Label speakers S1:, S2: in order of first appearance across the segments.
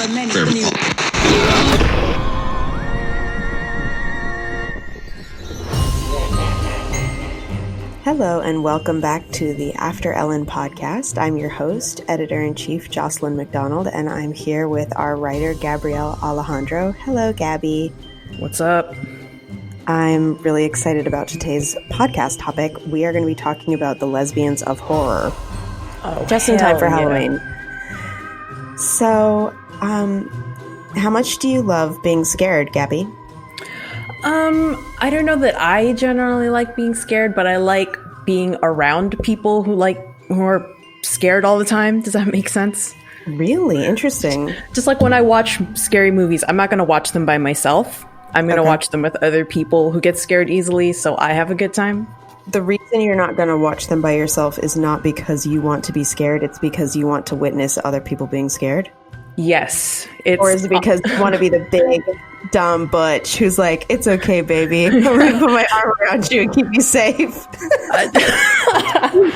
S1: for many.
S2: Hello and welcome back to the AfterEllen podcast. I'm your host, Editor-in-Chief Jocelyn McDonald, and I'm here with our writer, Gabrielle Alejandro. Hello, Gabby.
S3: What's up?
S2: I'm really excited about today's podcast topic. We are going to be talking about the lesbians of horror.
S3: Oh,
S2: just in time for
S3: yeah.
S2: Halloween. So, how much do you love being scared, Gabby?
S3: I don't know that I generally like being scared, but I like being around people who are scared all the time. Does that make sense?
S2: Really? Interesting.
S3: Just like when I watch scary movies, I'm not going to watch them by myself. I'm going to watch them with other people who get scared easily, so I have a good time.
S2: The reason you're not going to watch them by yourself is not because you want to be scared, it's because you want to witness other people being scared?
S3: Yes.
S2: Or is it because you want to be the big, dumb butch who's like, it's okay, baby. I'm going to put my arm around you and keep you safe.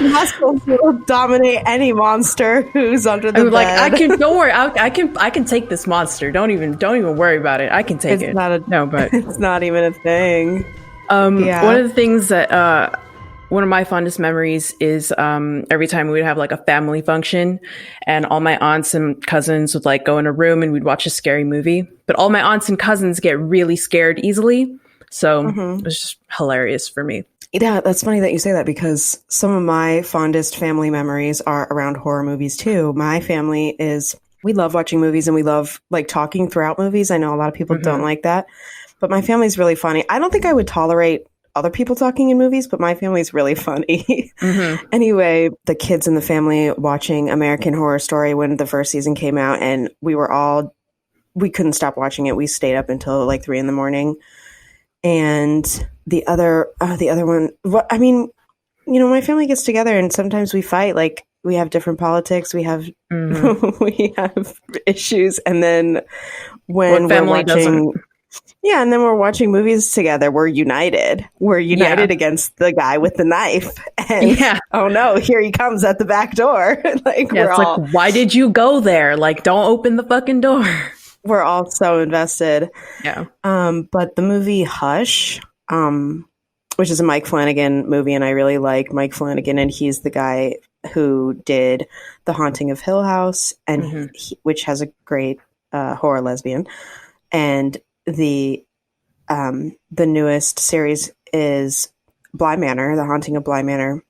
S2: Muscles will dominate any monster who's under the bed.
S3: Like, don't worry, I can take this monster. Don't even worry about it. I can take it. But
S2: it's not even a thing.
S3: One of the things that one of my fondest memories is every time we would have like a family function and all my aunts and cousins would like go in a room and we'd watch a scary movie. But all my aunts and cousins get really scared easily. So it was just hilarious for me.
S2: Yeah, that's funny that you say that because some of my fondest family memories are around horror movies too. My family we love watching movies and we love like talking throughout movies. I know a lot of people don't like that, but my family's really funny. I don't think I would tolerate other people talking in movies, but my family's really funny. Anyway, the kids in the family watching American Horror Story when the first season came out, and we couldn't stop watching it. We stayed up until like 3 a.m. And the other one, my family gets together and sometimes we fight. Like we have different politics, we have we have issues, and then when we're watching. Yeah, and then we're watching movies together. We're united. We're united against the guy with the knife. And oh no, here he comes at the back door. Like
S3: why did you go there? Like, don't open the fucking door.
S2: We're all so invested.
S3: Yeah.
S2: But the movie Hush, which is a Mike Flanagan movie, and I really like Mike Flanagan, and he's the guy who did The Haunting of Hill House, and which has a great horror lesbian, and the newest series is Bly Manor, The Haunting of Bly Manor,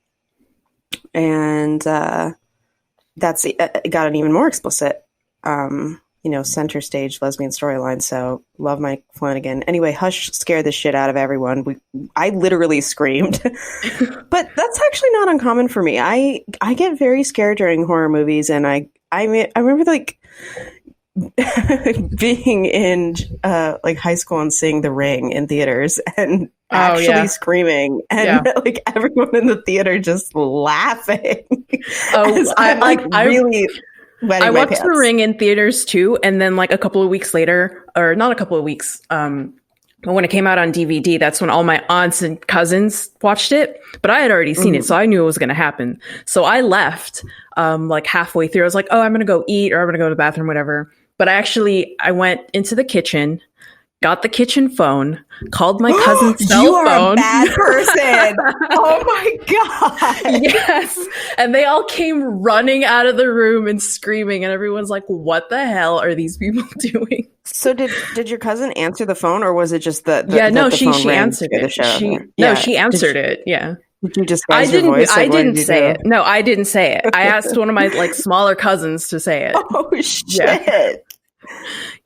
S2: and that's got an even more explicit, center stage lesbian storyline. So love Mike Flanagan. Anyway, Hush scared the shit out of everyone. I literally screamed, but that's actually not uncommon for me. I get very scared during horror movies, and I remember like. being in like high school and seeing The Ring in theaters and actually screaming and like everyone in the theater just laughing. I really wetting my pants.
S3: The Ring in theaters too, and then like a couple of weeks later, or not a couple of weeks, but when it came out on DVD, that's when all my aunts and cousins watched it. But I had already seen it, so I knew it was going to happen. So I left like halfway through. I was like, oh, I'm going to go eat or I'm going to go to the bathroom, whatever. But I went into the kitchen, got the kitchen phone, called my cousin's cell phone.
S2: You are a bad person. Oh my God.
S3: Yes. And they all came running out of the room and screaming. And everyone's like, what the hell are these people doing?
S2: So did your cousin answer the phone, or was it just the
S3: she answered it. She answered it. Yeah.
S2: Did you disguise your voice?
S3: I didn't say it. No, I didn't say it. I asked one of my like smaller cousins to say it.
S2: Oh shit. Yeah.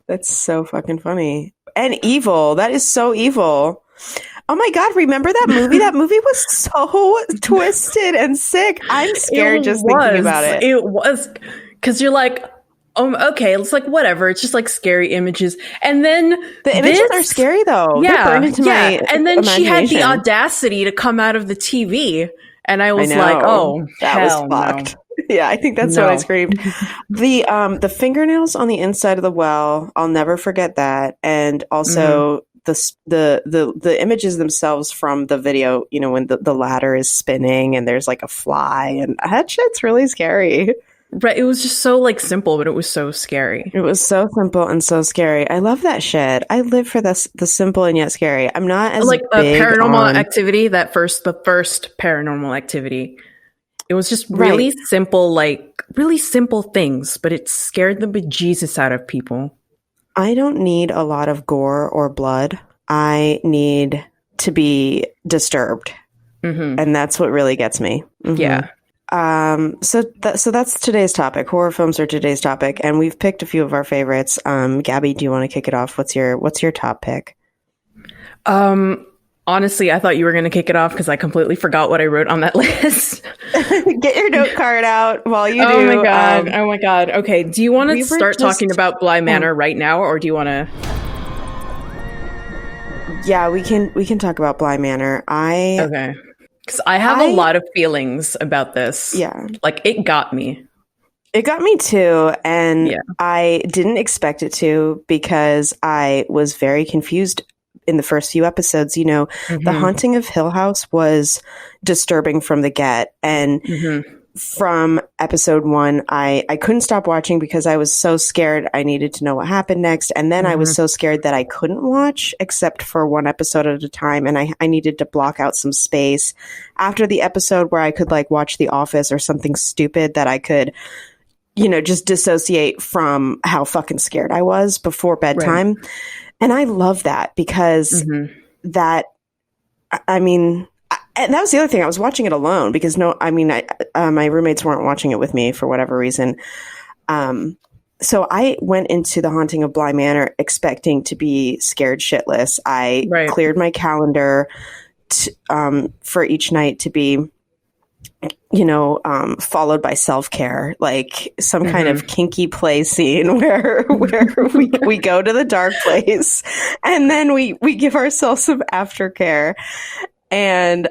S2: That's so fucking funny. And evil. That is so evil. Oh my God, remember that movie? That movie was so twisted and sick. I'm scared just thinking about it.
S3: It was, because you're like, okay, it's like whatever. It's just like scary images, and then
S2: the images are scary though.
S3: Yeah, and then she had the audacity to come out of the TV, and I was like, "Oh,
S2: that was fucked." No. Yeah, I think that's what I screamed. The fingernails on the inside of the well, I'll never forget that, and also the images themselves from the video. You know, when the ladder is spinning and there's like a fly, and that shit's really scary.
S3: Right. It was just so like simple, but it was so scary.
S2: It was so simple and so scary. I love that shit. I live for this, the simple and yet scary. I'm not as
S3: Like a
S2: big
S3: Paranormal
S2: on
S3: Activity, the first Paranormal Activity. It was just really
S2: right.
S3: simple, like really simple things, but it scared the bejesus out of people.
S2: I don't need a lot of gore or blood. I need to be disturbed, and that's what really gets me.
S3: Yeah.
S2: So that's today's topic. Horror films are today's topic, and we've picked a few of our favorites. Gabby, do you want to kick it off? What's your top pick?
S3: Honestly, I thought you were going to kick it off because I completely forgot what I wrote on that list.
S2: Get your note card out while you do.
S3: Oh my god! Oh my god! Okay, do you want to start talking about Bly Manor right now, or do you want to?
S2: Yeah, we can talk about Bly Manor.
S3: Okay, because I have a lot of feelings about this.
S2: Yeah,
S3: like it got me.
S2: It got me too, and I didn't expect it to because I was very confused in the first few episodes. You know, The Haunting of Hill House was disturbing from the get, and from episode 1, I couldn't stop watching because I was so scared. I needed to know what happened next, and then I was so scared that I couldn't watch except for one episode at a time, and I needed to block out some space after the episode where I could like watch The Office or something stupid that I could, you know, just dissociate from how fucking scared I was before bedtime. Right. And I love that because that, I mean, and that was the other thing. I was watching it alone because my roommates weren't watching it with me for whatever reason. So I went into The Haunting of Bly Manor expecting to be scared shitless. I cleared my calendar for each night to be, you know, followed by self-care, like some kind of kinky play scene where we go to the dark place and then we give ourselves some aftercare. And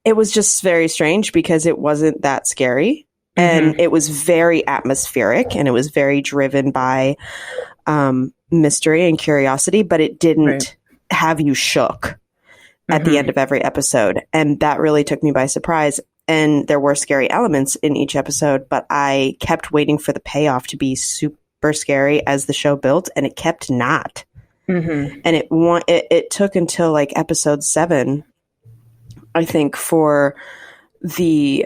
S2: it was just very strange because it wasn't that scary and it was very atmospheric and it was very driven by mystery and curiosity, but it didn't have you shook at the end of every episode. And that really took me by surprise. And there were scary elements in each episode, but I kept waiting for the payoff to be super scary as the show built, and it kept not. And it took until like episode 7, I think, for the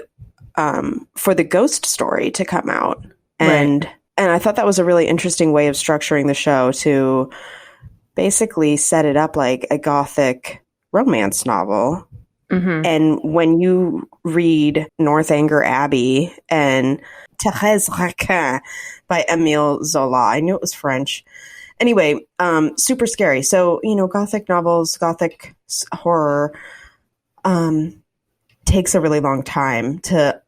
S2: ghost story to come out. And I thought that was a really interesting way of structuring the show to basically set it up like a gothic romance novel. And when you read Northanger Abbey and Thérèse Raquin by Émile Zola, I knew it was French. Anyway, super scary. So, you know, gothic novels, gothic horror takes a really long time to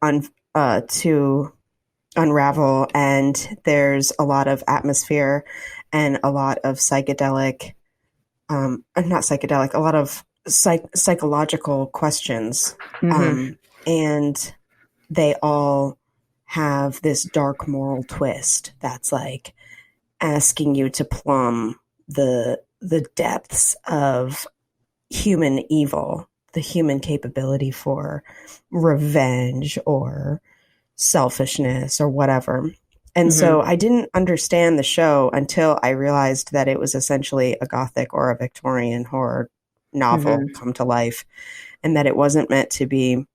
S2: unravel, and there's a lot of atmosphere and a lot of psychedelic, a lot of psychological questions, and they all have this dark moral twist that's like asking you to plumb the depths of human evil, the human capability for revenge or selfishness or whatever. And so I didn't understand the show until I realized that it was essentially a gothic or a Victorian horror novel come to life, and that it wasn't meant to be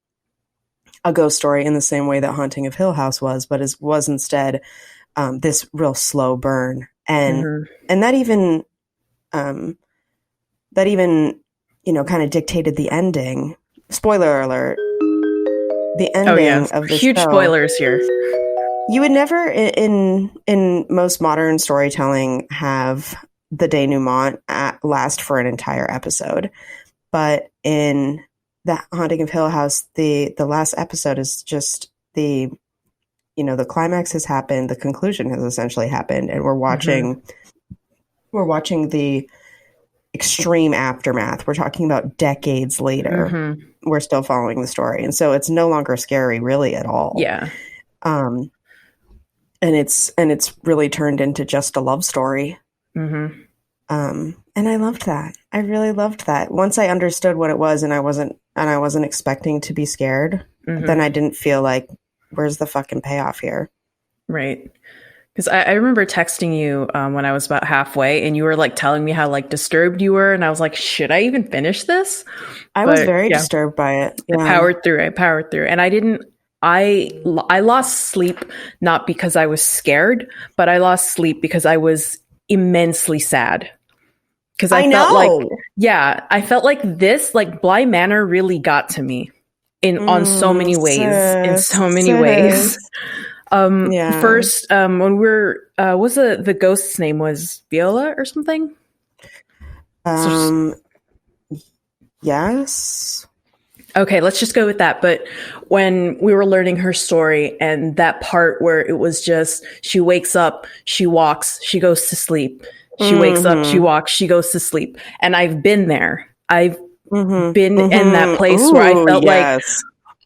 S2: a ghost story in the same way that Haunting of Hill House was, but was instead this real slow burn. And that even you know, kind of dictated the ending. Spoiler alert. The ending of the
S3: huge
S2: show,
S3: spoilers here.
S2: You would never in most modern storytelling have the denouement last for an entire episode, but in The Haunting of Hill House, the last episode is just the climax has happened, the conclusion has essentially happened, and we're watching the extreme aftermath. We're talking about decades later. We're still following the story, and so it's no longer scary really at all. And it's really turned into just a love story. And I loved that. I really loved that. Once I understood what it was, and I wasn't expecting to be scared, then I didn't feel like, where's the fucking payoff here?
S3: Right. Because I remember texting you when I was about halfway, and you were like telling me how like disturbed you were, and I was like, should I even finish this?
S2: I was very disturbed by it.
S3: Yeah. I powered through, and I didn't. I lost sleep not because I was scared, but I lost sleep because I was immensely sad. Because I felt I felt like this, like Bly Manor really got to me on so many ways, First, when what's the ghost's name, was Viola or something?
S2: Yes.
S3: Okay, let's just go with that. But when we were learning her story, and that part where it was just, she wakes up, she walks, she goes to sleep. She wakes up, she walks, she goes to sleep. And I've been there. I've been in that place where I felt like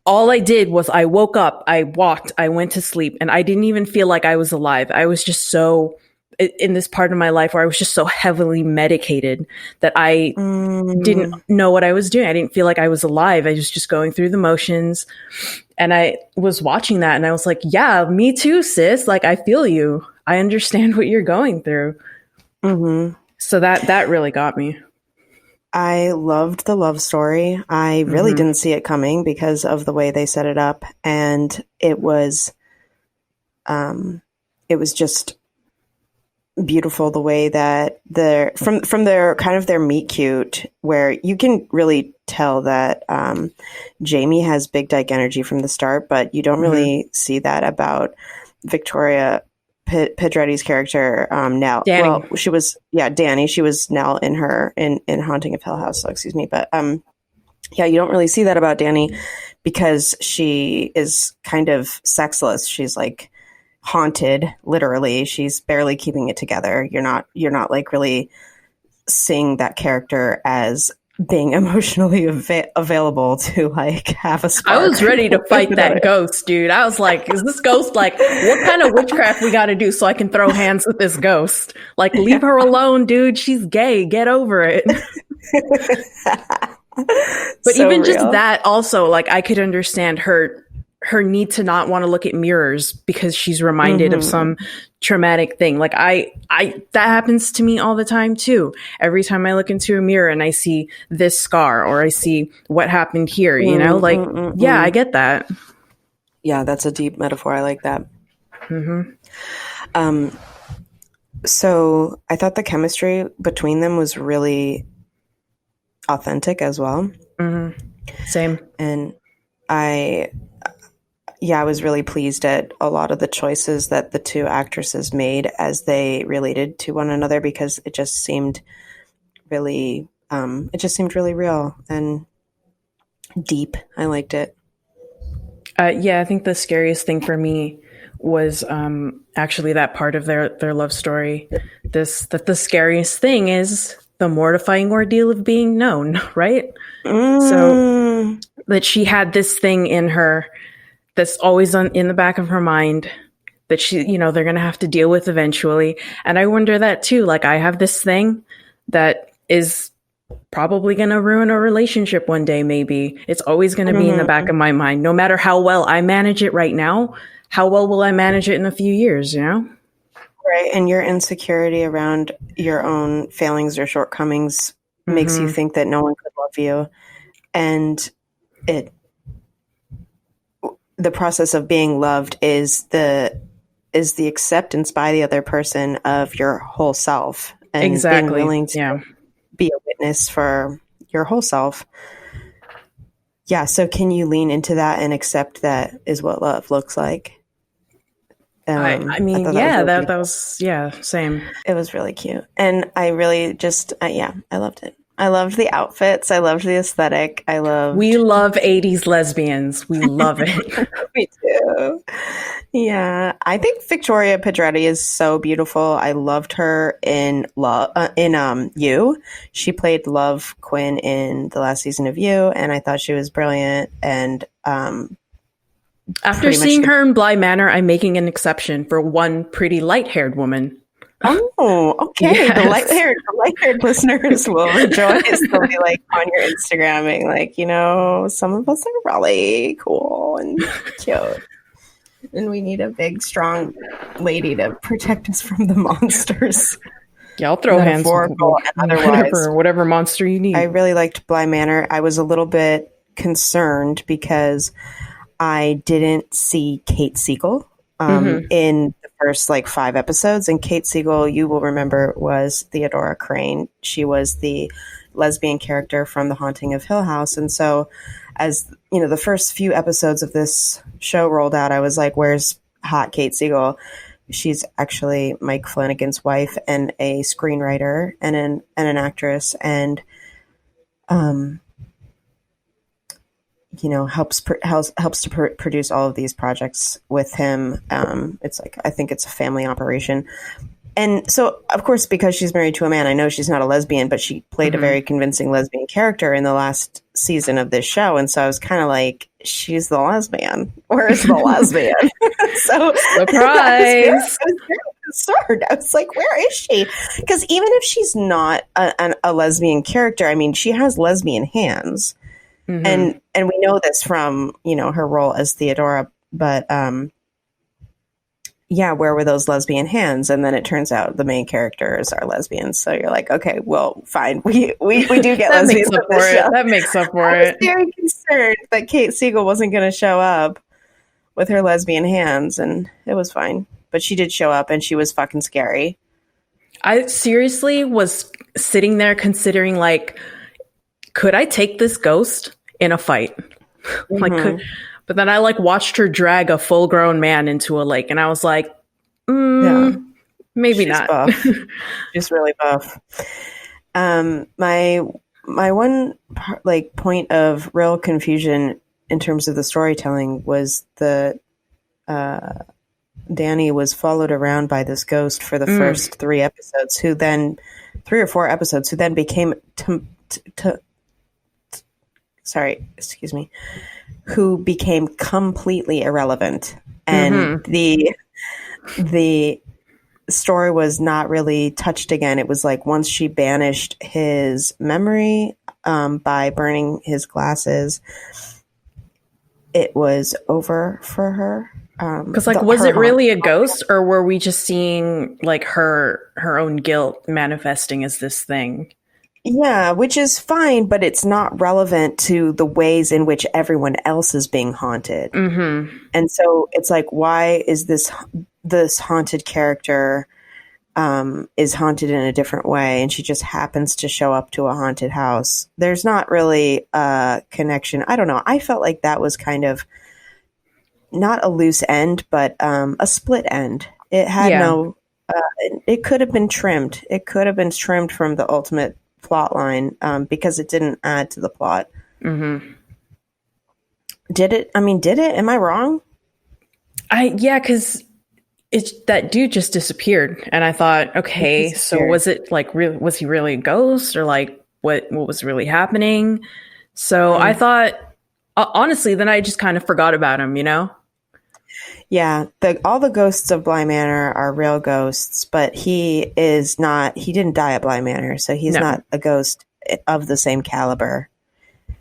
S3: all I did was I woke up, I walked, I went to sleep, and I didn't even feel like I was alive. I was just so, in this part of my life where I was just so heavily medicated that I didn't know what I was doing. I didn't feel like I was alive. I was just going through the motions. And I was watching that and I was like, yeah, me too, sis. Like, I feel you. I understand what you're going through. So that really got me.
S2: I loved the love story. I really didn't see it coming because of the way they set it up. And it was just beautiful the way that from their kind of their meet cute, where you can really tell that Jamie has big dyke energy from the start, but you don't really see that about Victoria Pedretti's character, Nell.
S3: Danny.
S2: Well, she was Danny. She was Nell in Haunting of Hill House. So excuse me, but you don't really see that about Danny because she is kind of sexless. She's like haunted, literally. She's barely keeping it together. You're not like really seeing that character as being emotionally available to like have a spark.
S3: I was ready to fight that ghost, dude. I was like, is this ghost like, what kind of witchcraft we got to do so I can throw hands with this ghost? Like, leave her alone, dude. She's gay. Get over it. But so even just that also, like, I could understand her need to not want to look at mirrors because she's reminded of some traumatic thing. Like that happens to me all the time too. Every time I look into a mirror and I see this scar or I see what happened here, you know, like, yeah, I get that.
S2: Yeah. That's a deep metaphor. I like that. So I thought the chemistry between them was really authentic as well.
S3: Same.
S2: And I was really pleased at a lot of the choices that the two actresses made as they related to one another, because it just seemed really real and deep. I liked it.
S3: I think the scariest thing for me was actually that part of their love story. That the scariest thing is the mortifying ordeal of being known, right? So that she had this thing in her that's always in the back of her mind that she, you know, they're going to have to deal with eventually. And I wonder that too. Like, I have this thing that is probably going to ruin a relationship one day. Maybe it's always going to be in the back of my mind, no matter how well I manage it right now. How well will I manage it in a few years, you know?
S2: Right. And your insecurity around your own failings or shortcomings makes you think that no one could love you. And the process of being loved is the acceptance by the other person of your whole self, and being willing to be a witness for your whole self. Yeah. So can you lean into that and accept that is what love looks like?
S3: I mean, that was same.
S2: It was really cute. And I really just, I loved it. I loved the outfits. I loved the aesthetic. We
S3: love 80s lesbians. We love it.
S2: Me too. Yeah. I think Victoria Pedretti is so beautiful. I loved her in You. She played Love Quinn in the last season of You, and I thought she was brilliant. And
S3: after seeing her in Bly Manor, I'm making an exception for one pretty light-haired woman.
S2: Oh, okay. Yes. The light-haired listeners will rejoice. They'll be like on your Instagramming, like, you know, some of us are really cool and cute. And we need a big, strong lady to protect us from the monsters.
S3: Yeah, I'll throw hands
S2: Metaphorical and otherwise.
S3: whatever monster you need.
S2: I really liked Bly Manor. I was a little bit concerned because I didn't see Kate Siegel in the first 5 episodes. And Kate Siegel, you will remember, was Theodora Crane. She was the lesbian character from The Haunting of Hill House. And so as the first few episodes of this show rolled out, I was like, where's hot Kate Siegel? She's actually Mike Flanagan's wife and a screenwriter and an actress, and helps to produce all of these projects with him. I think it's a family operation. And so, of course, because she's married to a man, I know she's not a lesbian, but she played a very convincing lesbian character in the last season of this show. And so I was kind of like, she's the lesbian. Where's the lesbian? So
S3: surprise!
S2: I was very concerned. I was like, where is she? Because even if she's not a lesbian character, I mean, she has lesbian hands. And we know this from, her role as Theodora, but where were those lesbian hands? And then it turns out the main characters are lesbians. So you're like, okay, well, fine. We do get
S3: that
S2: lesbians.
S3: Makes up for it. That makes up for it.
S2: I was very concerned that Kate Siegel wasn't going to show up with her lesbian hands, and it was fine. But she did show up, and she was fucking scary.
S3: I seriously was sitting there considering, could I take this ghost in a fight? But then I watched her drag a full-grown man into a lake, and I was like, maybe she's not.
S2: Buff. She's really buff. My one point of real confusion in terms of the storytelling was Danny was followed around by this ghost for the first 3 episodes, 3 or 4 episodes, who then became who became completely irrelevant. And the story was not really touched again. It was once she banished his memory by burning his glasses, it was over for her.
S3: Because was it really a ghost, or were we just seeing her own guilt manifesting as this thing?
S2: Yeah, which is fine, but it's not relevant to the ways in which everyone else is being haunted. And so it's why is this haunted character is haunted in a different way, and she just happens to show up to a haunted house? There's not really a connection. I don't know. I felt like that was kind of not a loose end, but a split end. It had no. It could have been trimmed. It could have been trimmed from the ultimate plot line because it didn't add to the plot. Did it? Am I wrong?
S3: Because that dude just disappeared, and I thought, okay, so was it was he really a ghost, or what was really happening? So I thought, honestly, then I just kind of forgot about him,
S2: Yeah, all the ghosts of Bly Manor are real ghosts, but he didn't die at Bly Manor, so he's not a ghost of the same caliber.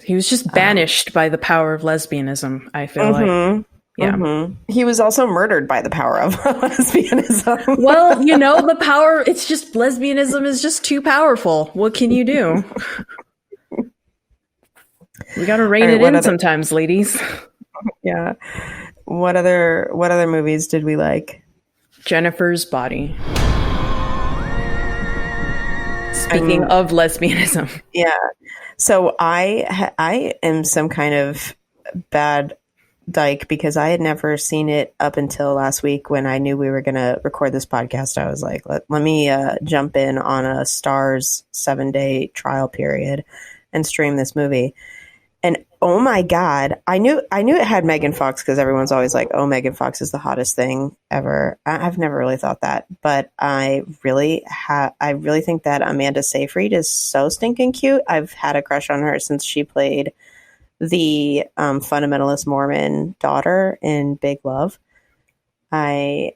S3: He was just banished by the power of lesbianism, I feel like. Yeah.
S2: He was also murdered by the power of lesbianism.
S3: Well, the power, it's just, lesbianism is just too powerful. What can you do? We gotta rein it in sometimes, ladies.
S2: Yeah. What other movies did we like?
S3: Jennifer's Body. Speaking of lesbianism.
S2: Yeah. So I am some kind of bad dyke because I had never seen it up until last week when I knew we were going to record this podcast. I was like, let me jump in on a Starz 7-day trial period and stream this movie. And oh my God, I knew it had Megan Fox because everyone's always like, oh, Megan Fox is the hottest thing ever. I've never really thought that, but I really think that Amanda Seyfried is so stinking cute. I've had a crush on her since she played the fundamentalist Mormon daughter in Big Love. I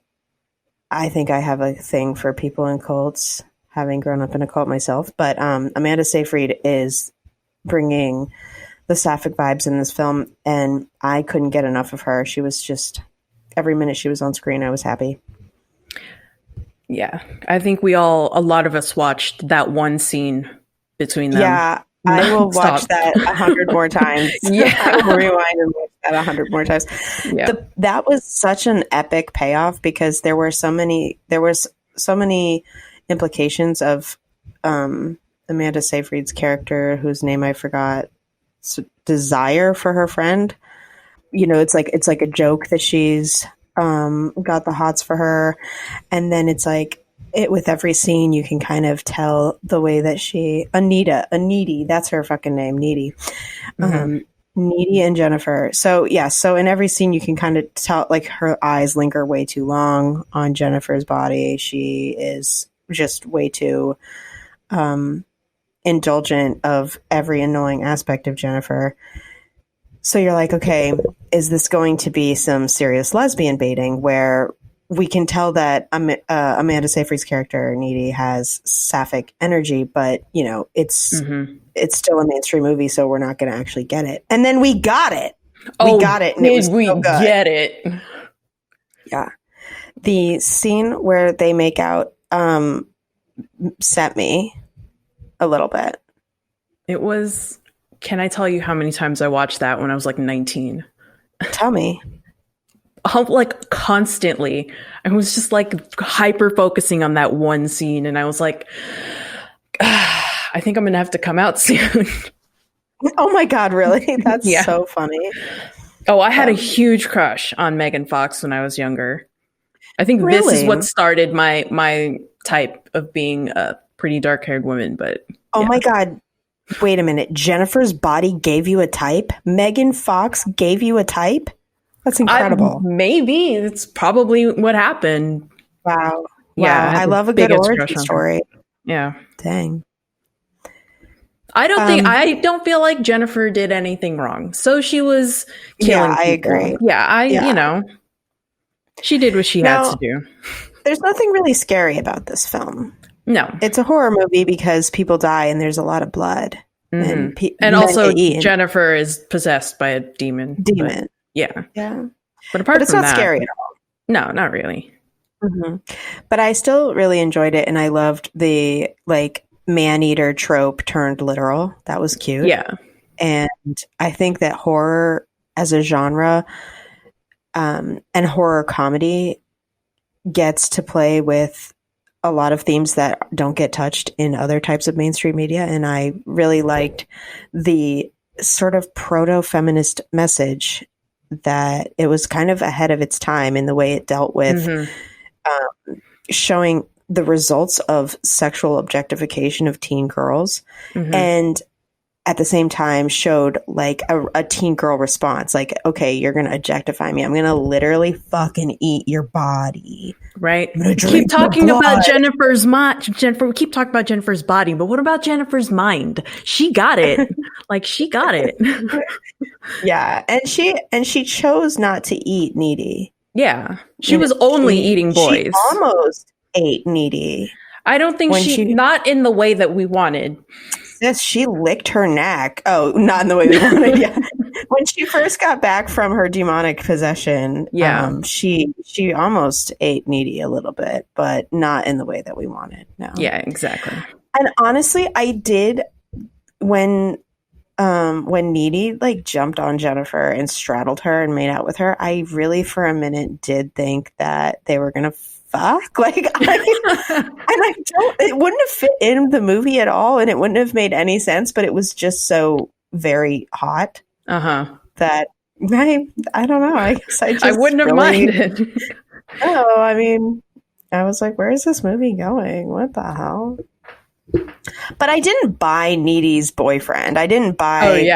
S2: think I have a thing for people in cults, having grown up in a cult myself. But Amanda Seyfried is bringing the sapphic vibes in this film, and I couldn't get enough of her. She was just every minute she was on screen, I was happy.
S3: Yeah. I think a lot of us watched that one scene between them.
S2: Yeah. I will watch that 100 more times.
S3: Yeah.
S2: I will rewind and watch that 100 more times.
S3: Yeah.
S2: That was such an epic payoff because there was so many implications of Amanda Seyfried's character, whose name I forgot, desire for her friend. You know, it's like a joke that she's got the hots for her, and then it's like with every scene you can kind of tell the way that Needy, that's her fucking name, Needy. Needy and Jennifer. So in every scene you can kind of tell, like, her eyes linger way too long on Jennifer's body. She is just way too indulgent of every annoying aspect of Jennifer. So you're like, okay, is this going to be some serious lesbian baiting where we can tell that Amanda Seyfried's character, Needy, has sapphic energy, but, you know, it's still a mainstream movie, so we're not going to actually get it. And then we got it. We got it, and it was so good.
S3: Get it?
S2: Yeah. The scene where they make out set me a little bit.
S3: It was... Can I tell you how many times I watched that when I was like 19?
S2: Tell me.
S3: Like constantly. I was just like hyper focusing on that one scene, and I was like, I think I'm gonna have to come out soon.
S2: Oh my God, really? That's so funny.
S3: Oh, I had a huge crush on Megan Fox when I was younger. I think
S2: Really?
S3: This is what started my type of being a pretty dark-haired woman, but
S2: Oh my God. Wait a minute. Jennifer's body gave you a type? Megan Fox gave you a type? That's incredible.
S3: Maybe. It's probably what happened.
S2: Wow.
S3: Yeah.
S2: I love a good origin story.
S3: Yeah.
S2: Dang.
S3: I don't feel like Jennifer did anything wrong. So she was killing people.
S2: I agree.
S3: Yeah, you know, she did what she had to do.
S2: There's nothing really scary about this film.
S3: No.
S2: It's a horror movie because people die and there's a lot of blood.
S3: And also Jennifer is possessed by a demon.
S2: But,
S3: yeah.
S2: Yeah.
S3: But apart
S2: it's
S3: from
S2: not
S3: that,
S2: scary at all.
S3: No, not really.
S2: But I still really enjoyed it, and I loved the, like, man-eater trope turned literal. That was cute.
S3: Yeah.
S2: And I think that horror as a genre and horror comedy gets to play with a lot of themes that don't get touched in other types of mainstream media. And I really liked the sort of proto-feminist message that it was kind of ahead of its time in the way it dealt with showing the results of sexual objectification of teen girls, and at the same time showed like a teen girl response, like, okay, you're going to objectify me. I'm going to literally fucking eat your body.
S3: Right. Keep talking about Jennifer's we keep talking about Jennifer's body, but what about Jennifer's mind? She got it. Like, she got it.
S2: Yeah. And she chose not to eat Needy.
S3: Yeah. She was only eating boys.
S2: She almost ate Needy.
S3: I don't think not in the way that we wanted.
S2: Yes, she licked her neck. Oh, not in the way we wanted. Yeah. When she first got back from her demonic possession, she almost ate Needy a little bit, but not in the way that we wanted. No.
S3: Yeah, exactly.
S2: And honestly, I did when Needy like jumped on Jennifer and straddled her and made out with her, I really for a minute did think that they were gonna fuck. Like, it wouldn't have fit in the movie at all, and it wouldn't have made any sense, but it was just so very hot that I don't know. I guess I
S3: wouldn't have minded.
S2: No, I mean, I was like, where is this movie going? What the hell? But I didn't buy Needy's boyfriend. I didn't buy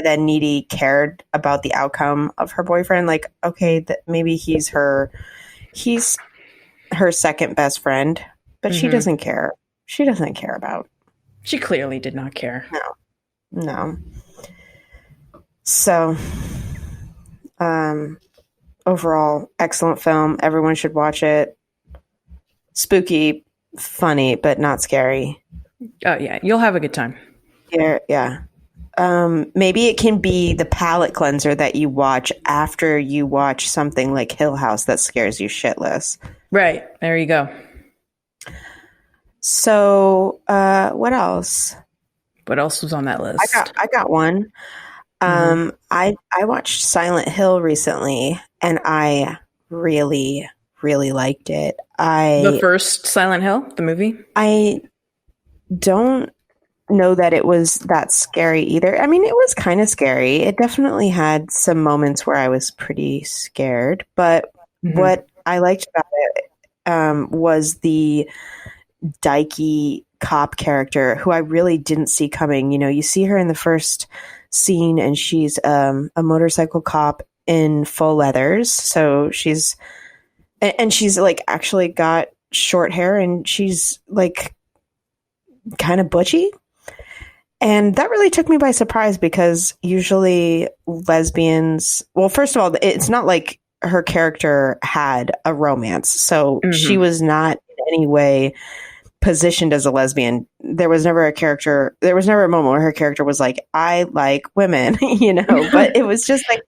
S2: that Needy cared about the outcome of her boyfriend. Like, okay, that maybe he's her second best friend, but she doesn't care. She doesn't care about.
S3: She clearly did not care.
S2: No. So, overall, excellent film. Everyone should watch it. Spooky, funny, but not scary.
S3: Oh yeah, you'll have a good time.
S2: Yeah. maybe it can be the palate cleanser that you watch after you watch something like Hill House that scares you shitless.
S3: Right. There you go.
S2: So, what else?
S3: What else was on that list?
S2: I got one. I watched Silent Hill recently, and I really, really liked it.
S3: The first Silent Hill, the movie?
S2: I don't know that it was that scary either. I mean, it was kind of scary. It definitely had some moments where I was pretty scared, but what I liked about it was the dykey cop character who I really didn't see coming. You know, you see her in the first scene and she's a motorcycle cop in full leathers. So she's like actually got short hair and she's like kind of butchy. And that really took me by surprise because usually lesbians, well, first of all, it's not like her character had a romance. So she was not in any way positioned as a lesbian. There was never a moment where her character was like, I like women, you know, but it was just like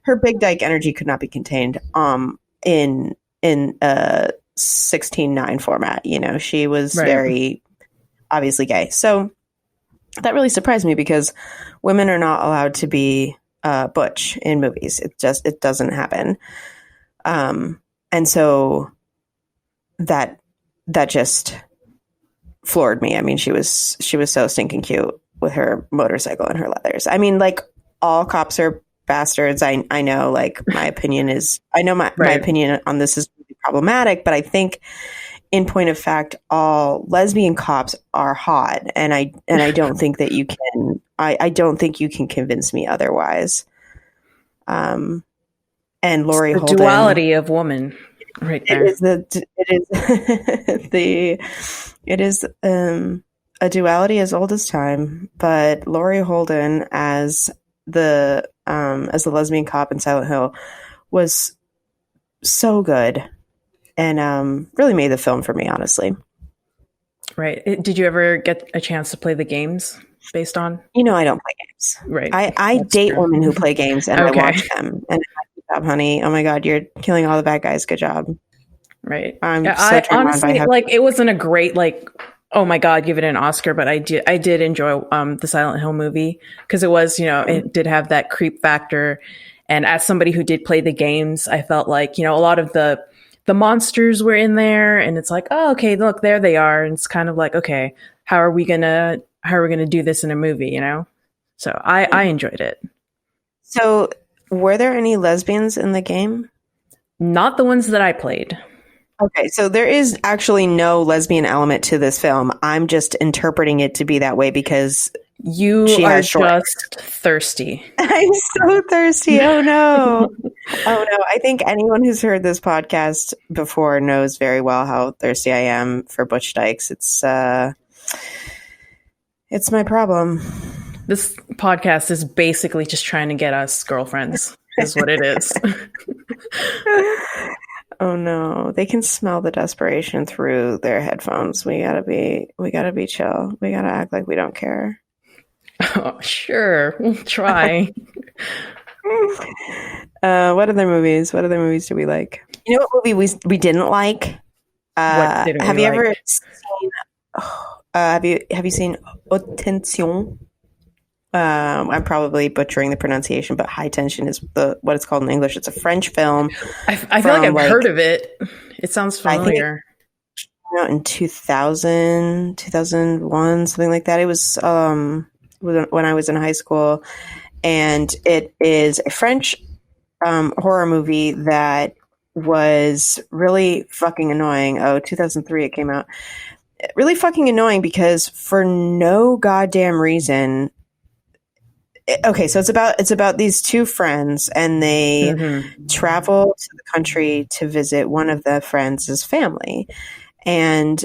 S2: her big dyke energy could not be contained in a 16:9 format. You know, she was very obviously gay. So that really surprised me because women are not allowed to be butch in movies. It doesn't happen. And so that just floored me. I mean, she was so stinking cute with her motorcycle and her leathers. I mean, like all cops are bastards. I know, like my opinion on this is problematic, but I think in point of fact, all lesbian cops are hot, and I don't think that you can. I don't think you can convince me otherwise. And Laurie Holden,
S3: the duality of woman, right there.
S2: It is a duality as old as time. But Laurie Holden as the lesbian cop in Silent Hill was so good. And really made the film for me, honestly.
S3: Right. Did you ever get a chance to play the games based on?
S2: You know, I don't play games.
S3: Right.
S2: I date women who play games, and I watch them. And good job, honey. Oh my God, you're killing all the bad guys. Good job.
S3: Right.
S2: I
S3: honestly, like, it wasn't a great, like, oh my God, give it an Oscar, but I did enjoy the Silent Hill movie because it was, you know, it did have that creep factor. And as somebody who did play the games, I felt like, you know, a lot of the monsters were in there, and it's like, oh, okay, look, there they are. And it's kind of like, okay, how are we gonna do this in a movie, you know? So I enjoyed it.
S2: So were there any lesbians in the game?
S3: Not the ones that I played.
S2: Okay, so there is actually no lesbian element to this film. I'm just interpreting it to be that way because
S3: you are just thirsty.
S2: I'm so thirsty. Oh no. Oh no. I think anyone who's heard this podcast before knows very well how thirsty I am for butch dykes. It's my problem.
S3: This podcast is basically just trying to get us girlfriends, is what it is.
S2: Oh no. They can smell the desperation through their headphones. We gotta be chill. We gotta act like we don't care.
S3: Oh, sure. We'll try.
S2: What other movies do we like? You know what movie we didn't like? Have you ever seen have you seen Attention? I'm probably butchering the pronunciation, but High Tension is what it's called in English. It's a French film.
S3: I feel like I've heard of it. It sounds familiar.
S2: I think it came out in 2000, 2001, something like that. It was when I was in high school, and it is a French horror movie that was really fucking annoying. 2003 it came out. Really fucking annoying because for no goddamn reason. Okay, so it's about these two friends, and they travel to the country to visit one of the friends' family, and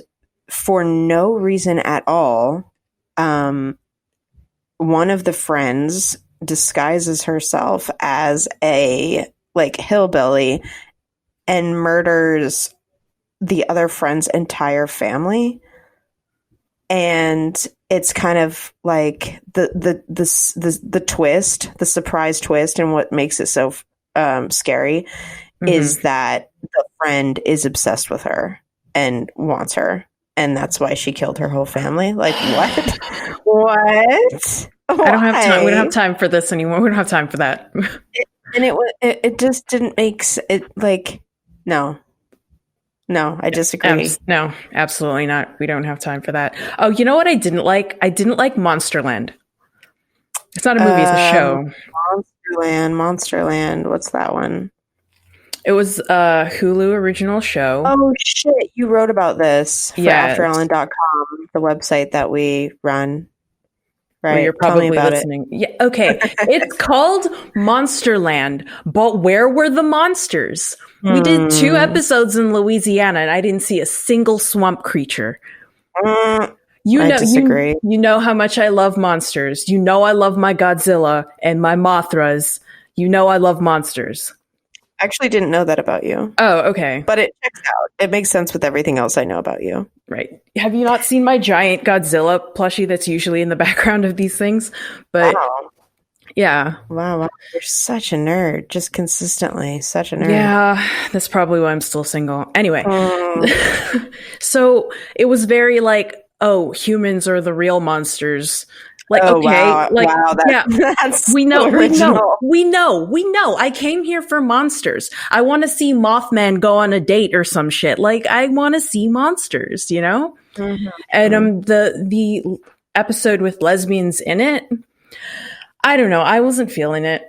S2: for no reason at all, one of the friends disguises herself as a like hillbilly and murders the other friend's entire family. and it's kind of like the twist, the surprise twist, and what makes it so scary is that the friend is obsessed with her and wants her, and that's why she killed her whole family. Like, what? What?
S3: I don't have time. We don't have time for this anymore. We don't have time for that.
S2: It just didn't make it like, no, I disagree.
S3: No, absolutely not. We don't have time for that. Oh, you know what I didn't like? I didn't like Monsterland. It's not a movie, it's a show.
S2: Monsterland. What's that one?
S3: It was a Hulu original show.
S2: Oh shit, you wrote about this for AfterEllen.com, the website that we run. Right.
S3: Well, you're probably listening. Yeah. Okay. It's called Monsterland, but where were the monsters? We did 2 episodes in Louisiana, and I didn't see a single swamp creature.
S2: I disagree.
S3: You know how much I love monsters. You know I love my Godzilla and my Mothras. You know I love monsters.
S2: I actually didn't know that about you.
S3: Oh, okay.
S2: But it checks out. It makes sense with everything else I know about you.
S3: Right. Have you not seen my giant Godzilla plushie that's usually in the background of these things? But
S2: wow.
S3: Yeah.
S2: Wow. You're such a nerd. Just consistently. Such a nerd.
S3: Yeah. That's probably why I'm still single. Anyway. So it was very like, oh, humans are the real monsters. Like, okay,
S2: wow.
S3: like,
S2: wow,
S3: that's we know. I came here for monsters. I want to see Mothman go on a date or some shit. Like, I want to see monsters, you know? Mm-hmm. And the episode with lesbians in it, I don't know. I wasn't feeling it.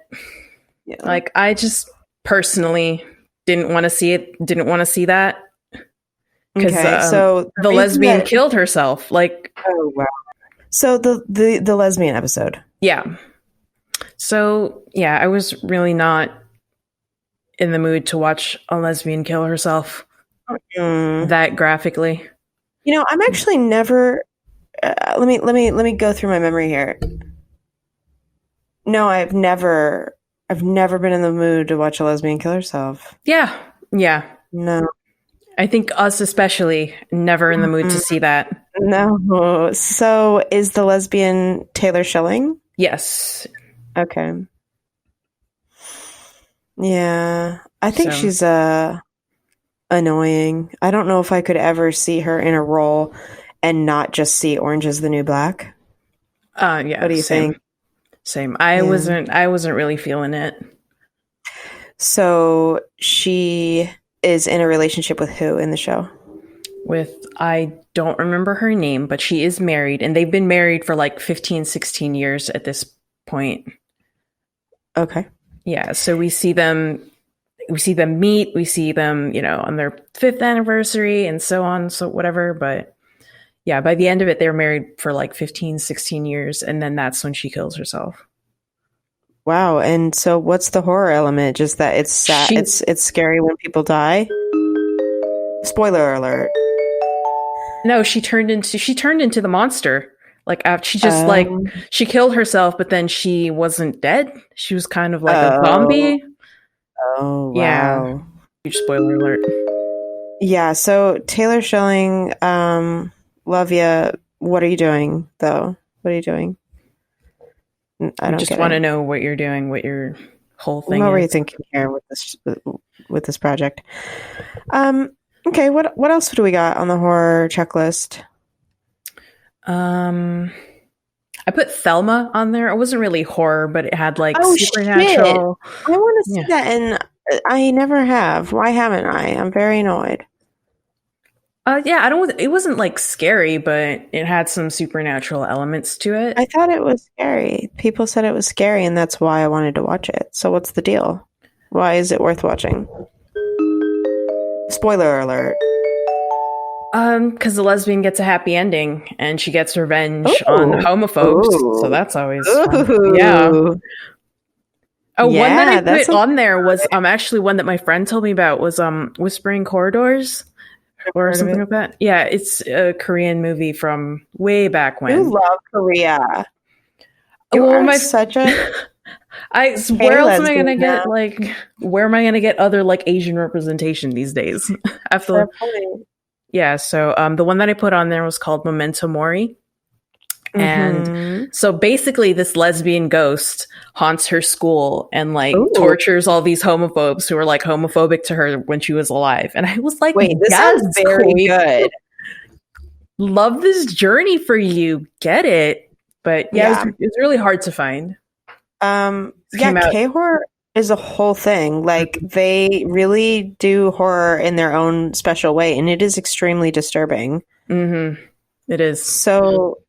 S3: Yeah. Like, I just personally didn't want to see it. Didn't want to see that. Because so the lesbian killed herself. Like,
S2: oh wow. So the lesbian episode.
S3: Yeah. So yeah, I was really not in the mood to watch a lesbian kill herself that graphically.
S2: You know, I'm actually never. Let me go through my memory here. No, I've never been in the mood to watch a lesbian kill herself.
S3: Yeah.
S2: No.
S3: I think us especially never in the mood to see that.
S2: No. So is the lesbian Taylor Schilling?
S3: Yes.
S2: Okay. Yeah. I think she's annoying. I don't know if I could ever see her in a role and not just see Orange is the New Black.
S3: Yeah.
S2: What do you think?
S3: Same. I wasn't really feeling it.
S2: So she is in a relationship with who in the show?
S3: I don't remember her name, but she is married, and they've been married for like 15, 16 years at this point.
S2: Okay.
S3: Yeah, so we see them meet, we see them, on their 5th anniversary and so on, so whatever, but yeah, by the end of it, they're married for like 15, 16 years, and then that's when she kills herself.
S2: Wow, and so what's the horror element? Just that it's sad, it's scary when people die? Spoiler alert.
S3: No, she turned into the monster. Like after she just she killed herself, but then she wasn't dead. She was kind of like a zombie.
S2: Oh, wow.
S3: Yeah. Huge spoiler alert.
S2: Yeah, so Taylor Schilling, love ya. What are you doing though? What are you doing? I don't
S3: just want to know what you're doing, what your whole thing is.
S2: What were you thinking here with this project? Okay, what else do we got on the horror checklist?
S3: I put Thelma on there. It wasn't really horror, but it had like supernatural.
S2: Shit. I want to see that, and I never have. Why haven't I? I'm very annoyed.
S3: Yeah, it wasn't like scary, but it had some supernatural elements to it.
S2: I thought it was scary. People said it was scary, and that's why I wanted to watch it. So what's the deal? Why is it worth watching? Spoiler alert.
S3: Because the lesbian gets a happy ending, and she gets revenge on homophobes. Ooh. So that's always fun. Yeah. Oh, yeah, one that I put on there was actually one that my friend told me about was Whispering Corridors. Or something like that. Yeah, it's a Korean movie from way back when.
S2: You love Korea.
S3: Where else am I gonna get where am I gonna get other like Asian representation these days? Yeah, so the one that I put on there was called Memento Mori. And so basically this lesbian ghost haunts her school and like
S2: Ooh.
S3: tortures all these homophobes who were like homophobic to her when she was alive. And I was like,
S2: Wait, this
S3: yes,
S2: sounds very
S3: queen.
S2: good.
S3: Love this journey for you. Get it. But yeah, it's really hard to find.
S2: K-horror is a whole thing. Like, they really do horror in their own special way, and it is extremely disturbing.
S3: Mm-hmm. It is.
S2: So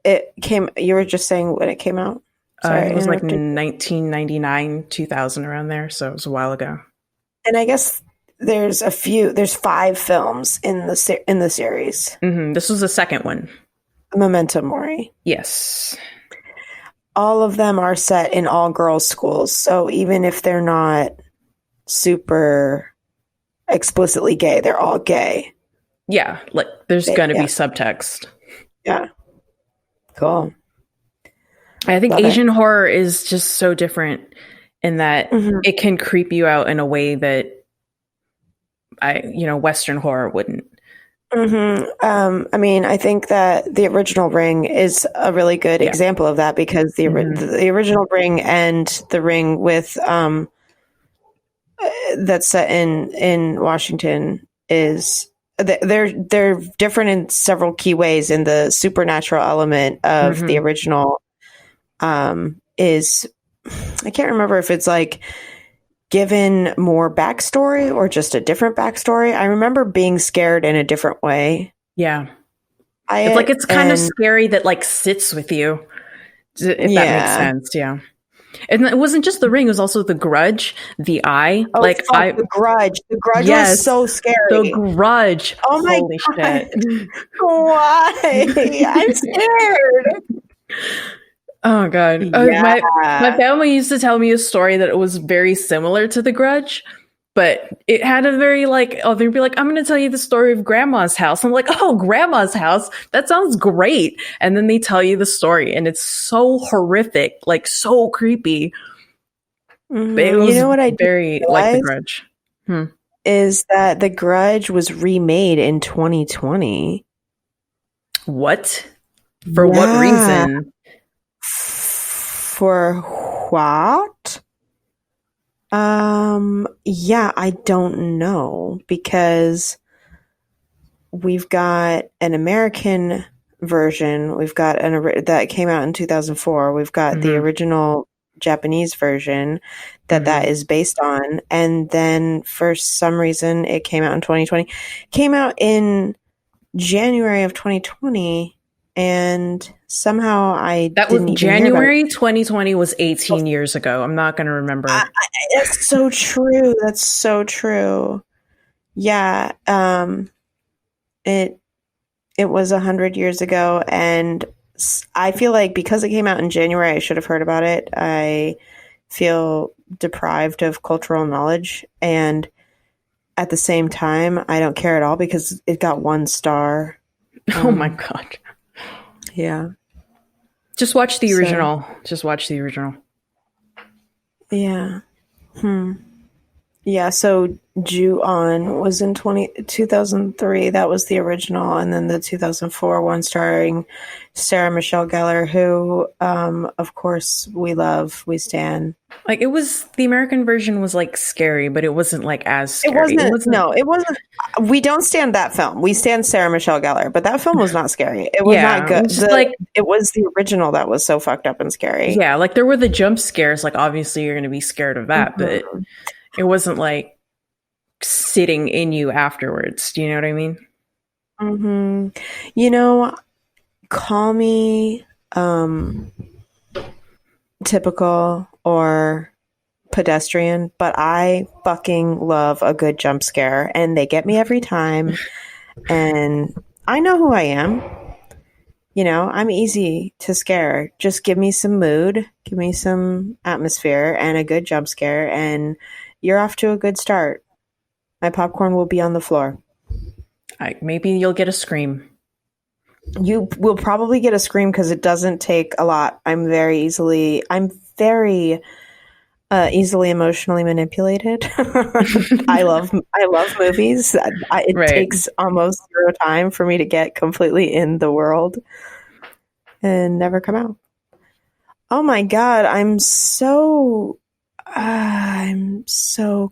S2: you were just saying when it came out?
S3: Sorry, it was like 1999, 2000, around there. So it was a while ago.
S2: And I guess there's 5 films in the series.
S3: Mm-hmm. This was the second one.
S2: Memento Mori.
S3: Yes.
S2: All of them are set in all girls schools. So even if they're not super explicitly gay, they're all gay.
S3: Yeah. Like there's going to be subtext.
S2: Yeah. Cool.
S3: I think Asian horror is just so different in that it can creep you out in a way that Western horror wouldn't.
S2: I mean, I think that the original Ring is a really good example of that, because the original Ring and the Ring with that's set in Washington is they're different in several key ways. And the supernatural element of the original is, I can't remember if it's like given more backstory or just a different backstory. I remember being scared in a different way.
S3: Yeah. It's kind of scary that like sits with you, if that makes sense. Yeah. And it wasn't just the Ring, it was also The Grudge, The Eye.
S2: Oh, The Grudge. The Grudge was so scary.
S3: The Grudge.
S2: Oh my
S3: Holy
S2: God.
S3: shit.
S2: Why? I'm scared.
S3: Oh God.
S2: Yeah.
S3: My family used to tell me a story that it was very similar to The Grudge, but it had a very they'd be like, I'm going to tell you the story of Grandma's house. I'm like, oh, Grandma's house? That sounds great. And then they tell you the story and it's so horrific, like so creepy. It was
S2: what I
S3: very like The Grudge.
S2: Is that The Grudge was remade in 2020.
S3: What? For what reason?
S2: For what? I don't know, because we've got an American version. We've got that came out in 2004. We've got the original Japanese version that is based on. And then for some reason it came out in 2020. Came out in January of 2020. And somehow
S3: that was January 2020 was 18 years ago. I'm not going to remember.
S2: That's so true. That's so true. Yeah. It was 100 years ago, and I feel like because it came out in January, I should have heard about it. I feel deprived of cultural knowledge, and at the same time, I don't care at all because it got 1 star.
S3: Oh my God.
S2: Yeah.
S3: Just watch the original. Just watch the original.
S2: Yeah. Yeah, so Ju-on was in 2003. That was the original. And then the 2004 one starring Sarah Michelle Gellar, who, of course, we love. We stan.
S3: Like, it was, the American version was, like, scary, but it wasn't, like, as scary.
S2: It wasn't. We don't stand that film. We stand Sarah Michelle Gellar, but that film was not scary. It was not good. It was the original that was so fucked up and scary.
S3: Yeah, like, there were the jump scares. Like, obviously, you're going to be scared of that, but it wasn't, like, sitting in you afterwards. Do you know what I mean?
S2: Call me typical or pedestrian, but I fucking love a good jump scare, and they get me every time. And I know who I am. I'm easy to scare. Just give me some mood, give me some atmosphere, and a good jump scare, and you're off to a good start. My popcorn will be on the floor.
S3: Maybe you'll get a scream.
S2: You will probably get a scream because it doesn't take a lot. I'm very Easily emotionally manipulated. I love movies. It
S3: Right.
S2: takes almost zero time for me to get completely in the world and never come out. Oh my God, I'm so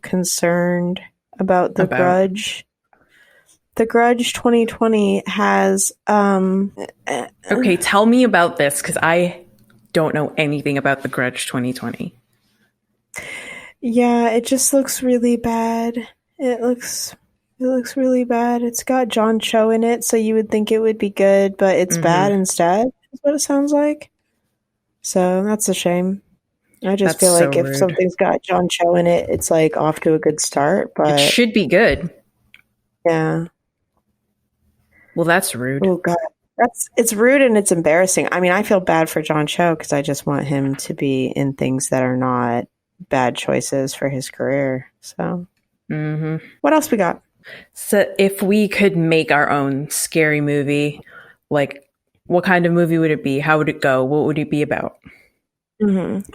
S2: concerned about The Grudge. The Grudge 2020 has
S3: Okay, tell me about this, because I don't know anything about The Grudge 2020.
S2: yeah, it just looks really bad. It looks really bad. It's got John Cho in it, so you would think it would be good, but it's bad instead, is what it sounds like. So that's a shame. I just
S3: That's
S2: feel
S3: so
S2: like if
S3: rude.
S2: something's got John Cho in it, it's like off to a good start,
S3: It
S2: but
S3: should be good.
S2: yeah.
S3: Well, that's rude.
S2: Oh God. It's rude and it's embarrassing. I mean, I feel bad for John Cho because I just want him to be in things that are not bad choices for his career. So what else we got?
S3: So if we could make our own scary movie, like what kind of movie would it be? How would it go? What would it be about?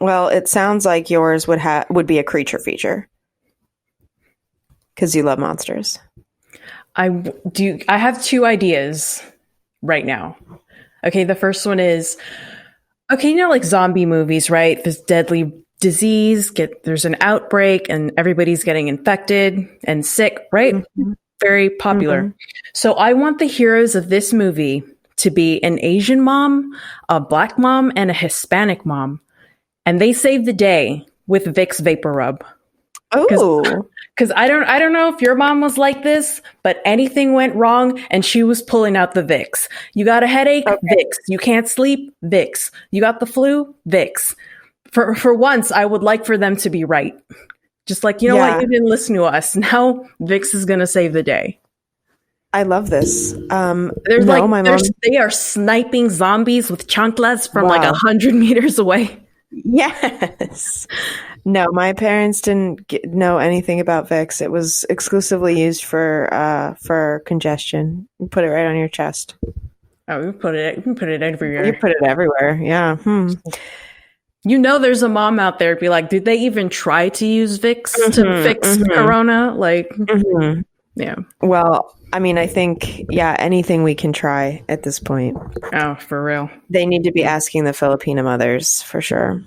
S2: Well, it sounds like yours would be a creature feature because you love monsters.
S3: I have two ideas right now. Okay, the first one is, okay, you know, like zombie movies, right? This deadly disease, there's an outbreak and everybody's getting infected and sick, right? Very popular. So I want the heroes of this movie to be an Asian mom, a Black mom, and a Hispanic mom. And they save the day with Vicks Vapor Rub.
S2: Oh,
S3: Because I don't know if your mom was like this, but anything went wrong and she was pulling out the Vicks. You got a headache? Okay. Vicks. You can't sleep? Vicks. You got the flu? Vicks. For once, I would like for them to be right. Just like, you know what? You didn't listen to us. Now Vicks is going to save the day.
S2: I love this.
S3: They are sniping zombies with chanclas from like 100 meters away.
S2: Yes. No, my parents didn't know anything about Vicks. It was exclusively used for congestion. You put it right on your chest.
S3: Oh, you can put it everywhere.
S2: You put it everywhere. Yeah.
S3: You know, there's a mom out there be like, did they even try to use Vicks to fix Corona? Like, yeah. Well,
S2: I mean, I think, anything we can try at this point.
S3: Oh, for real.
S2: They need to be asking the Filipino mothers for sure.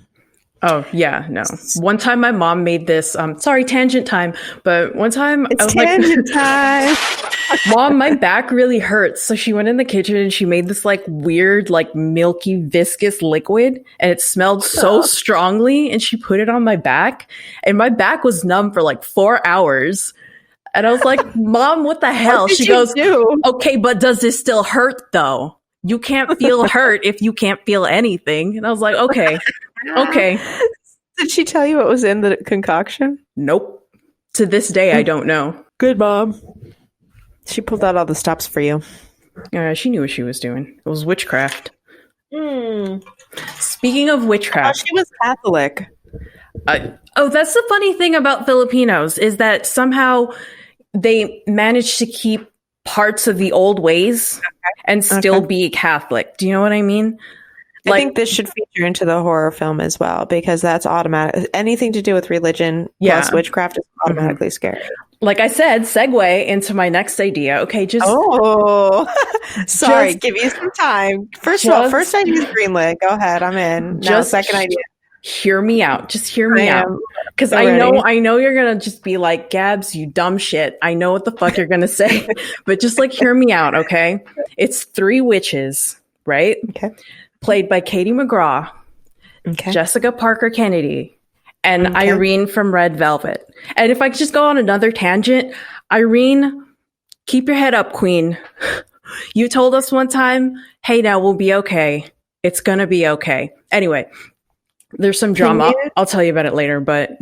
S3: Oh, yeah, no. One time my mom made this, sorry, tangent time, but one time
S2: I was tangent time.
S3: Mom, my back really hurts. So she went in the kitchen and she made this like weird, like milky, viscous liquid, and it smelled so strongly, and she put it on my back, and my back was numb for like 4 hours. And I was like, Mom, what the hell? She goes, okay, but does this still hurt though? You can't feel hurt if you can't feel anything. And I was like, okay. Okay.
S2: Did she tell you what was in the concoction?
S3: Nope. To this day, I don't know.
S2: Good mom. She pulled out all the stops for you.
S3: She knew what she was doing. It was witchcraft. Speaking of witchcraft.
S2: She was Catholic.
S3: That's the funny thing about Filipinos is that somehow they manage to keep parts of the old ways and still be Catholic. Do you know what I mean?
S2: I think this should feature into the horror film as well, because that's automatic. Anything to do with religion plus witchcraft is automatically scary.
S3: Like I said, segue into my next idea. Okay,
S2: sorry, give you some time. First idea is greenlit. Go ahead, I'm in. Now, second idea.
S3: Hear me out. Just hear me out. Because I know you're gonna just be like, Gabs, you dumb shit. I know what the fuck you're gonna say, but just like hear me out, okay? It's 3 witches, right? Okay. Played by Katie McGraw, Jessica Parker Kennedy, and Irene from Red Velvet. And if I could just go on another tangent, Irene, keep your head up, queen. You told us one time, hey, now we'll be okay. It's gonna be okay. Anyway, there's some drama. I'll tell you about it later, but...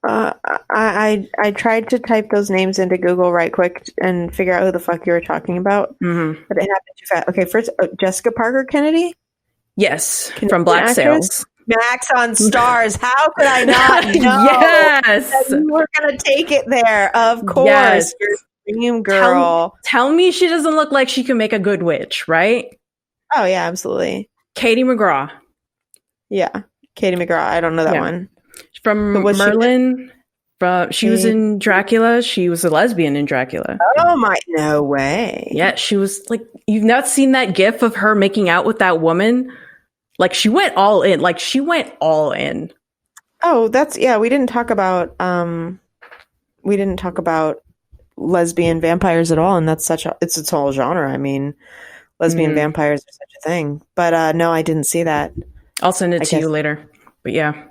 S2: I tried to type those names into Google right quick and figure out who the fuck you were talking about, but it happened too fast. Okay, first, Jessica Parker Kennedy?
S3: Yes, from Black Sails.
S2: Max on Stars. How could I not know?
S3: Yes!
S2: That you were going to take it there. Of course. Yes. You're a dream girl.
S3: Tell me she doesn't look like she can make a good witch, right?
S2: Oh, yeah, absolutely.
S3: Katie McGraw.
S2: Yeah, Katie McGraw. I don't know that one.
S3: From
S2: But was
S3: Merlin. She was in Dracula. She was a lesbian in Dracula.
S2: Oh my, no way.
S3: Yeah, she was like, you've not seen that gif of her making out with that woman? Like, she went all in. Like, she went all in.
S2: Oh, that's, yeah, we didn't talk about lesbian vampires at all, and that's such a, it's its whole genre. I mean, lesbian vampires are such a thing. But no, I didn't see that.
S3: I'll send it to you later. But yeah.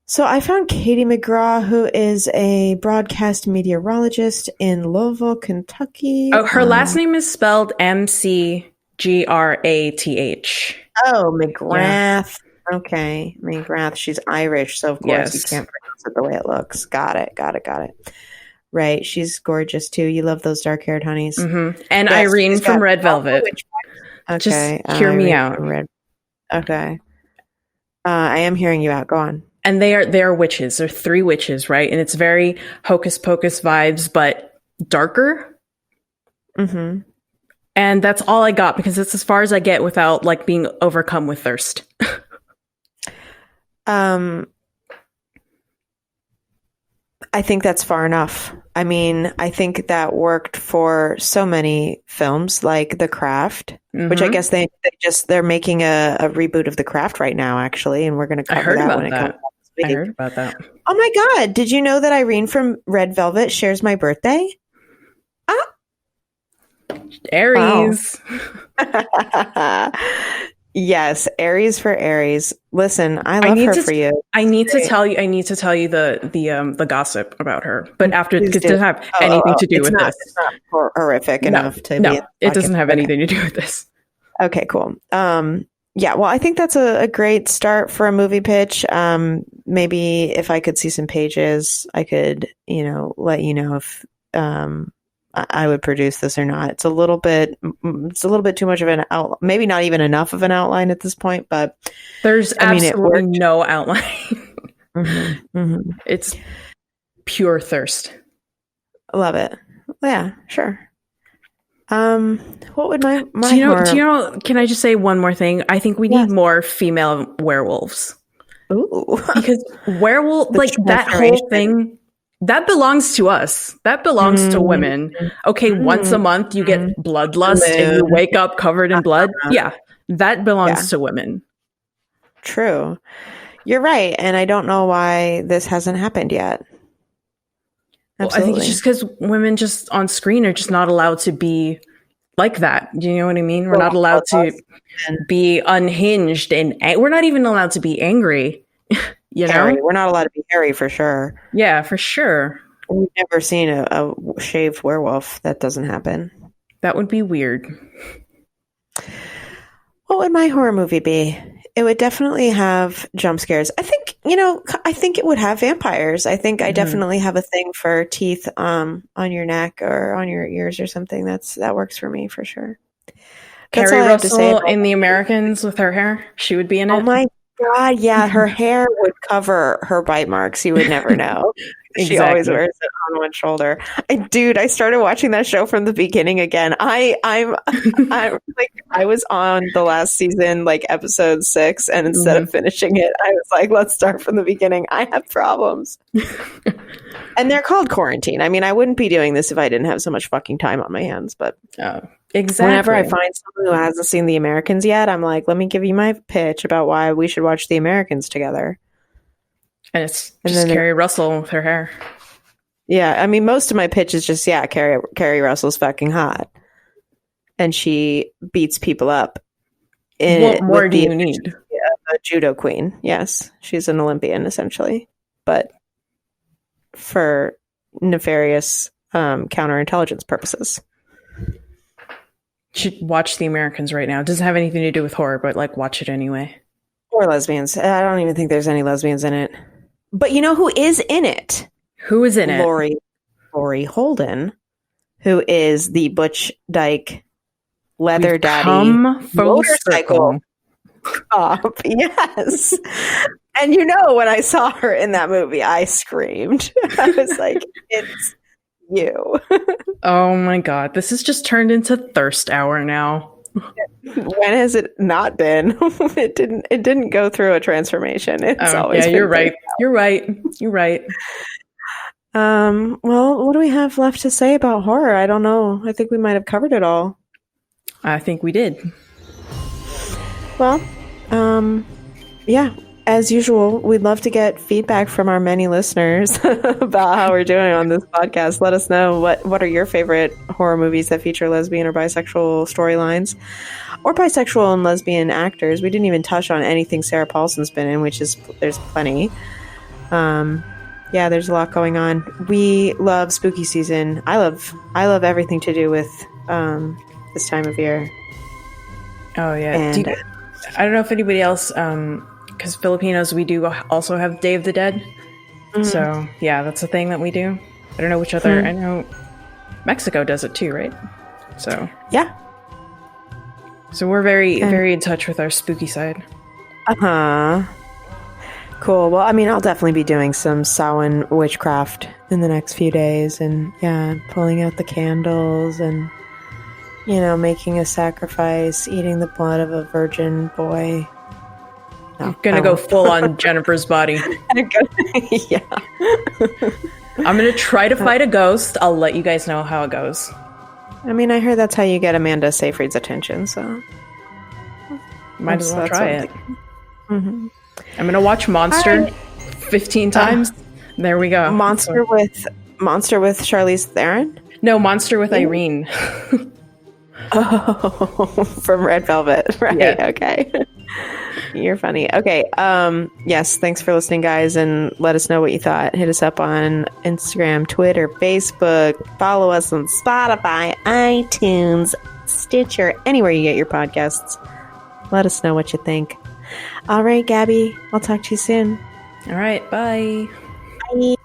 S2: So I found Katie McGraw, who is a broadcast meteorologist in Louisville, Kentucky.
S3: Oh, her last name is spelled McGrath.
S2: Oh, McGrath. Yeah. Okay, McGrath. She's Irish, so of course you can't pronounce it the way it looks. Got it. Right, she's gorgeous too. You love those dark-haired honeys.
S3: Mm-hmm. And yes, Irene from Red Velvet.
S2: Okay,
S3: just hear me out.
S2: Okay, I am hearing you out. Go on.
S3: And they are witches. They're 3 witches, right? And it's very hocus pocus vibes, but darker.
S2: Mm-hmm.
S3: And that's all I got because it's as far as I get without like being overcome with thirst.
S2: I think that's far enough. I mean, I think that worked for so many films like The Craft, which I guess they're making a reboot of The Craft right now, actually, and we're going to cover that when it comes.
S3: I heard about that.
S2: Oh my God! Did you know that Irene from Red Velvet shares my birthday?
S3: Aries.
S2: Wow. Yes, Aries for Aries. Listen, I love her for you.
S3: I need to tell you the gossip about her, but after because it doesn't have anything to do with this.
S2: It's not horrific enough to be.
S3: No, it doesn't have anything to do with this.
S2: Okay, cool. Yeah, well, I think that's a great start for a movie pitch. Maybe if I could see some pages, I could, let you know if I would produce this or not. It's a little bit too much of an outline. Maybe not even enough of an outline at this point, but
S3: there's absolutely no outline. It's pure thirst.
S2: Love it. Yeah, sure. What would my
S3: do you know, can I just say one more thing? I think we need more female werewolves.
S2: Ooh.
S3: Because werewolf, like that whole thing, that belongs to us. That belongs to women. Okay, once a month you get bloodlust and you wake up covered in blood. Yeah, that belongs to women.
S2: True. You're right. And I don't know why this hasn't happened yet.
S3: Well, I think it's just because women just on screen are just not allowed to be like that. Do you know what I mean? We're not allowed to be unhinged and we're not even allowed to be angry.
S2: Hairy. We're not allowed to be hairy for sure.
S3: Yeah, for sure.
S2: We've never seen a shaved werewolf. That doesn't happen.
S3: That would be weird.
S2: What would my horror movie be? It would definitely have jump scares. I think, I think it would have vampires. I think I definitely have a thing for teeth on your neck or on your ears or something. That works for me for sure.
S3: Carrie Russell in The Americans with her hair. She would be in it.
S2: Oh my God, yeah. Her hair would cover her bite marks. You would never know. She always wears it on one shoulder. I started watching that show from the beginning again. I'm like, I was on the last season, like episode 6, and instead of finishing it, I was like, let's start from the beginning. I have problems. And they're called quarantine. I mean, I wouldn't be doing this if I didn't have so much fucking time on my hands, but
S3: exactly.
S2: Whenever I find someone who hasn't seen The Americans yet, I'm like, let me give you my pitch about why we should watch The Americans together.
S3: And it's just Carrie Russell with her hair.
S2: Yeah, I mean, most of my pitch is just, Carrie Russell's fucking hot. And she beats people up.
S3: What more do you need?
S2: A judo queen. Yes, she's an Olympian, essentially. But for nefarious counterintelligence purposes.
S3: Should watch The Americans right now. It doesn't have anything to do with horror, but like watch it anyway.
S2: Or lesbians. I don't even think there's any lesbians in it. But you know who is in it?
S3: Who is in it?
S2: Laurie Holden, who is the Butch Dyke leather daddy motorcycle cop. Yes. And when I saw her in that movie, I screamed. I was like, it's you.
S3: Oh my God. This has just turned into thirst hour now.
S2: When has it not been? It didn't go through a transformation. It's always been
S3: you're right. You're right.
S2: Well, what do we have left to say about horror? I don't know. I think we might have covered it all.
S3: I think we did.
S2: Well, yeah, as usual, we'd love to get feedback from our many listeners about how we're doing on this podcast. Let us know what are your favorite horror movies that feature lesbian or bisexual storylines, or bisexual and lesbian actors. We didn't even touch on anything Sarah Paulson's been in, which is there's plenty. Yeah, there's a lot going on. We love spooky season. I love everything to do with this time of year.
S3: Oh yeah.
S2: And
S3: I don't know if anybody else, because Filipinos, we do also have Day of the Dead. Mm-hmm. So yeah, that's a thing that we do. I don't know which other. I know Mexico does it too, right? So
S2: yeah.
S3: So we're very in touch with our spooky side.
S2: Cool. Well, I mean, I'll definitely be doing some Samhain witchcraft in the next few days, and yeah, pulling out the candles and, making a sacrifice, eating the blood of a virgin boy. No,
S3: I'm gonna go full on Jennifer's body.
S2: Yeah.
S3: I'm gonna try to fight a ghost. I'll let you guys know how it goes.
S2: I mean, I heard that's how you get Amanda Seyfried's attention, so
S3: might as well try it.
S2: Mm-hmm.
S3: I'm gonna watch Monster 15 times. There we go.
S2: Monster with Charlize Theron?
S3: No, Monster with Irene.
S2: Oh, from Red Velvet. Right. Yeah. Okay. You're funny. Okay. Yes. Thanks for listening, guys, and let us know what you thought. Hit us up on Instagram, Twitter, Facebook. Follow us on Spotify, iTunes, Stitcher, anywhere you get your podcasts. Let us know what you think. All right, Gabby. I'll talk to you soon.
S3: All right. Bye.
S2: Bye.